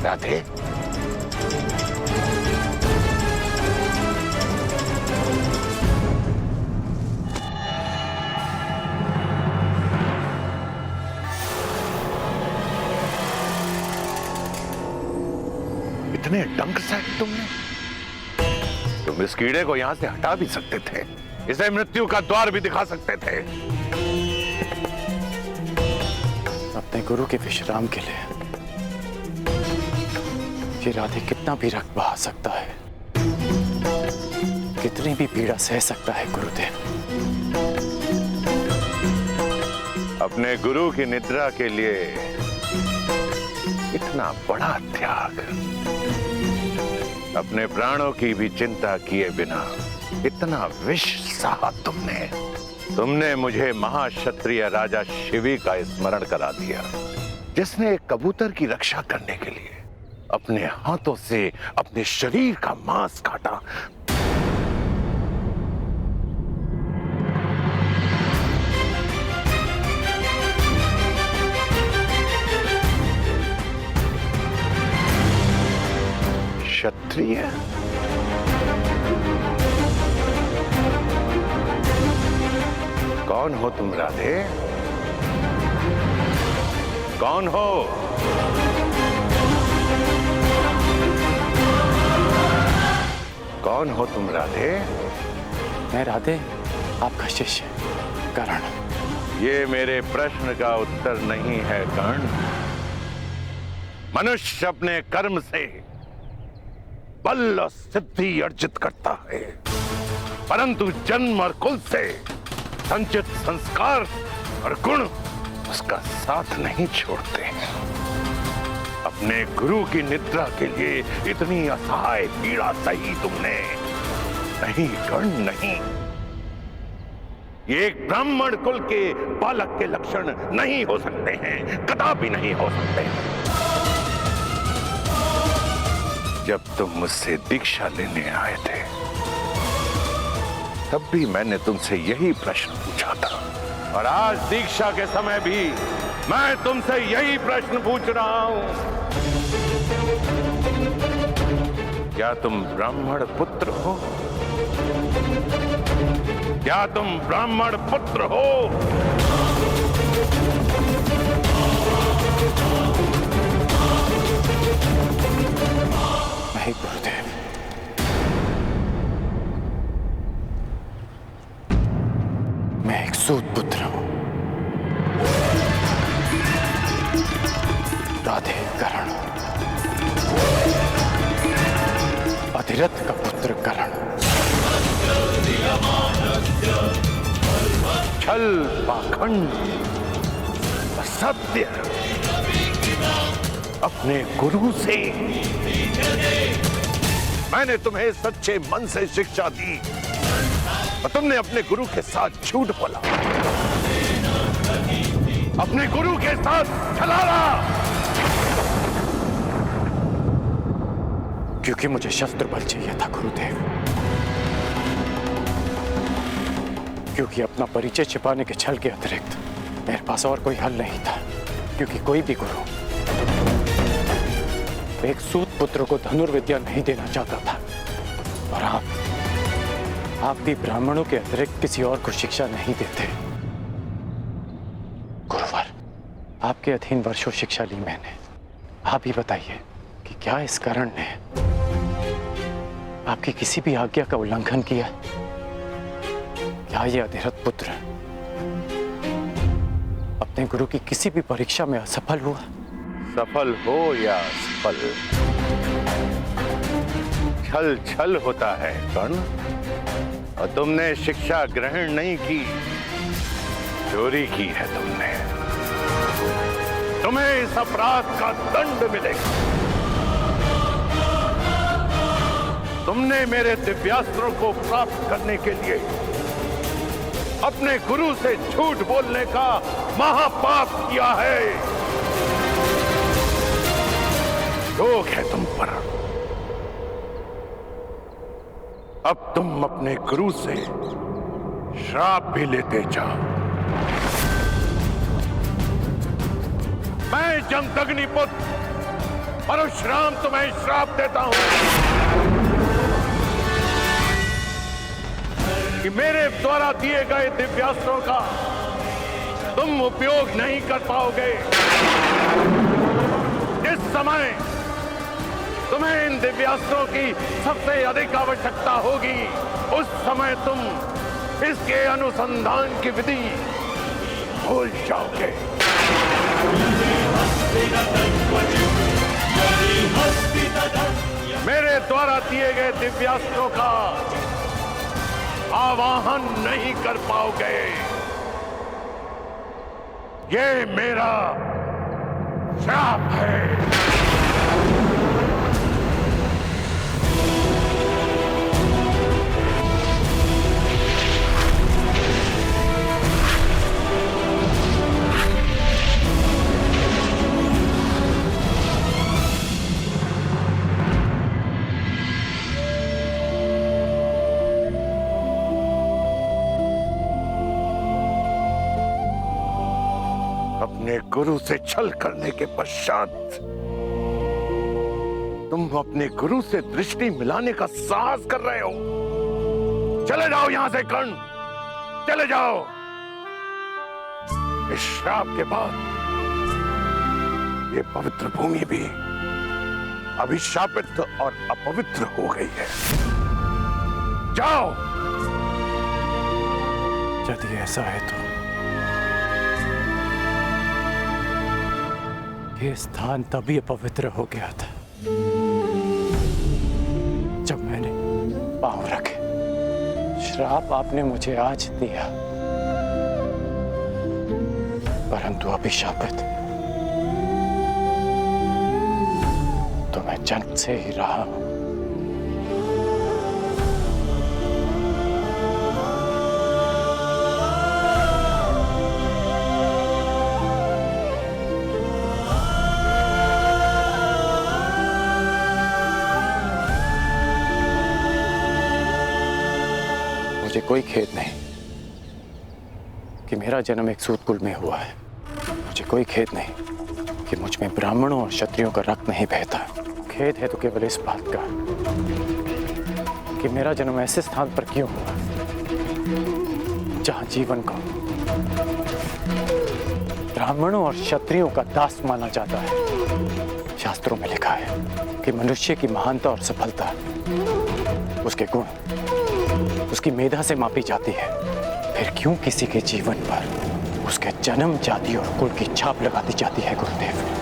राधे, इतने डंक साहब तुमने, तुम इस कीड़े को यहां से हटा भी सकते थे, इसे मृत्यु का द्वार भी दिखा सकते थे। अपने गुरु के विश्राम के लिए ये राधे कितना भी रक्त बहा सकता है, कितनी भी पीड़ा सह सकता है गुरुदेव। अपने गुरु की निद्रा के लिए इतना बड़ा त्याग, अपने प्राणों की भी चिंता किए बिना इतना विष सहा तुमने मुझे महाक्षत्रिय राजा शिवी का स्मरण करा दिया, जिसने एक कबूतर की रक्षा करने के लिए अपने हाथों से अपने शरीर का मांस काटा। क्षत्रिय? कौन हो तुम राधे? कौन हो? कौन हो तुम राधे? मैं राधे आपका शिष्य कर्ण। ये मेरे प्रश्न का उत्तर नहीं है कर्ण। मनुष्य अपने कर्म से बल और सिद्धि अर्जित करता है, परंतु जन्म और कुल से संचित संस्कार और गुण उसका साथ नहीं छोड़ते। अपने गुरु की निद्रा के लिए इतनी असहाय पीड़ा सही तुमने। नहीं कर्ण, नहीं। ये एक ब्राह्मण कुल के बालक के लक्षण नहीं हो सकते हैं, कदापि नहीं हो सकते। जब तुम मुझसे दीक्षा लेने आए थे, तब भी मैंने तुमसे यही प्रश्न पूछा था, और आज दीक्षा के समय भी मैं तुमसे यही प्रश्न पूछ रहा हूं। क्या तुम ब्राह्मण पुत्र हो? क्या तुम ब्राह्मण पुत्र हो? नहीं गुरुदेव, मैं एक सूत पुत्र हूं। राधे कर्ण, अधिरथ का पुत्र कर्ण। छल, पाखंड, असत्य अपने गुरु से। मैंने तुम्हें सच्चे मन से शिक्षा दी और तुमने अपने गुरु के साथ झूठ बोला, अपने गुरु के साथ छलावा। क्योंकि मुझे शस्त्र बल चाहिए था गुरुदेव, क्योंकि अपना परिचय छिपाने के छल के अतिरिक्त मेरे पास और कोई हल नहीं था। क्योंकि कोई भी गुरु एक सूत पुत्र को धनुर्विद्या नहीं देना चाहता था, और आप भी ब्राह्मणों के अतिरिक्त किसी और को शिक्षा नहीं देते। गुरुवर, आपके अधीन वर्षों शिक्षा ली मैंने। आप ही बताइए कि क्या इस कर्ण ने आपकी किसी भी आज्ञा का उल्लंघन किया? क्या ये अधिरथ पुत्र अपने गुरु की किसी भी परीक्षा में असफल हुआ? सफल हो या असफल, छल छल होता है कर्ण। और तुमने शिक्षा ग्रहण नहीं की, चोरी की है तुमने। तुम्हें इस अपराध का दंड मिलेगा। तुमने मेरे दिव्यास्त्रों को प्राप्त करने के लिए अपने गुरु से झूठ बोलने का महापाप किया है। रोक है तुम पर। अब तुम अपने गुरु से श्राप भी लेते जाओ। मैं जमदग्नि पुत्र परशुराम तुम्हें श्राप देता हूं कि मेरे द्वारा दिए गए दिव्यास्त्रों का तुम उपयोग नहीं कर पाओगे। जिस समय तुम्हें इन दिव्यास्त्रों की सबसे अधिक आवश्यकता होगी, उस समय तुम इसके अनुसंधान की विधि भूल जाओगे। मेरे द्वारा दिए गए दिव्यास्त्रों का आवाहन नहीं कर पाओगे। ये मेरा श्राप है। अपने गुरु से छल करने के पश्चात तुम अपने गुरु से दृष्टि मिलाने का साहस कर रहे हो। चले जाओ यहां से कर्ण, चले जाओ। इस श्राप के बाद ये पवित्र भूमि भी अभिशापित और अपवित्र हो गई है। जाओ। यदि ऐसा है तो ये स्थान तभी अपवित्र हो गया था जब मैंने पांव रखे। श्राप आपने मुझे आज दिया, परंतु अभिशापित तो मैं जन्म से ही रहा हूं। मुझे कोई खेद नहीं कि मेरा जन्म एक सूत कुल में हुआ है। मुझे कोई खेद नहीं कि मुझ में ब्राह्मणों और क्षत्रियों का रक्त नहीं बहता। खेद है तो केवल इस बात का कि मेरा जन्म ऐसे स्थान पर क्यों हुआ जहां जीवन को ब्राह्मणों और क्षत्रियों का दास माना जाता है। शास्त्रों में लिखा है कि मनुष्य की महानता और सफलता उसके गुण, उसकी मेधा से मापी जाती है। फिर क्यों किसी के जीवन पर उसके जन्म, जाति और कुल की छाप लगा दी जाती है गुरुदेव?